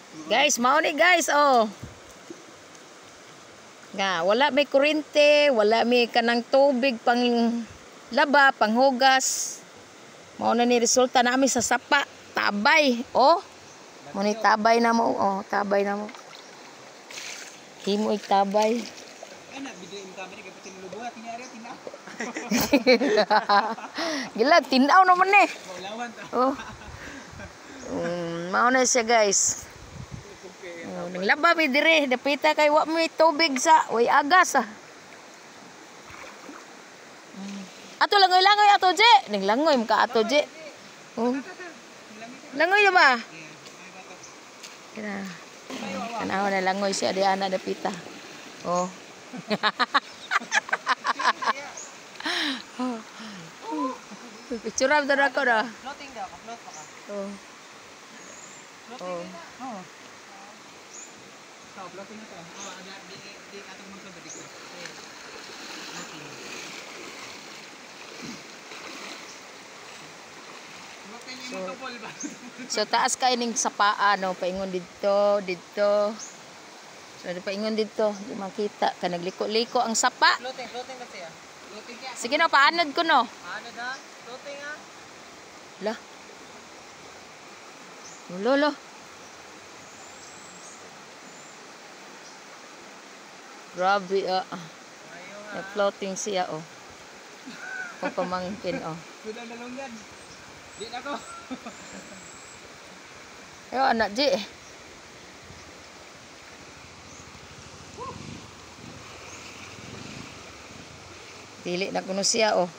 Guys, mao ni guys, oh. Nga, wala may kuryente, wala may kanang tubig pang laba, panghugas. Mao na ni resulta namin sa sapa, tabay, oh. Mo ni tabay na mo, oh, tabay na mo. Himo tabay. Ana video im kami kay putin lubo at tinari tinaw. Gila, tinaw naman eh. Maulawan ta. Oh. Mao na siya guys. Nang laba mi dire, dapita kay wa mi tubig sa, way agas ah. Ato langoy-langoy ato je, ning langoy ka ato je. Oh. Langoy na ba? Kina. Kanawa na langoy siya di ana dapita. Oh. Picture up dara ko na. Floating daw, float pa ka. Oh. Oh. Oh. So, floating na to. Oh, di atong mong tubig ko. Floating. So taas kay ning sapaa no, paingon didto, didto. So paingon didto, di makita ka nagliko-liko ang sapa. Floating ba siya? Floating kaya. Sige no, paanod ko no. Ano da? Floating ah. La. Lolo. Grabe ah. Nag-floating siya oh. Kung pamangkin oh. Sudah nalunggan. Di na ko. Yo anak Ji. Dili na kuno siya oh.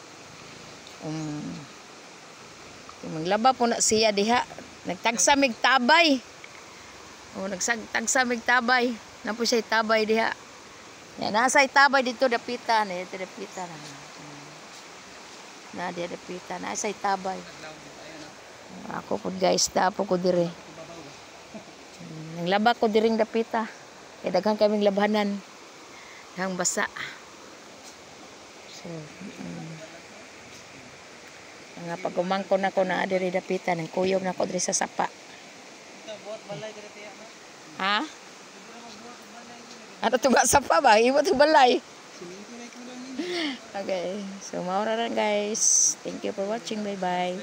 Maglaba po na siya diha. Nagtagsamig tabay. Oh, nagtagsamig tabay. Na po siya tabay diha. Yan, nasa tabay dito dapitan, dito dapitan. Na dia dapitan, nasa tabay. Ako po guys, tapo ko dire. Nanglaba ko diring dapita. Kaya daghan kaming labanan. Hang basa. So, nga pagumangko na ko na diri dapitan, nang kuyog na ko diri sa sapa. Ha? Ano tuga sapa ba? Iwa to balay. Okay, so maura na guys. Thank you for watching. Bye bye.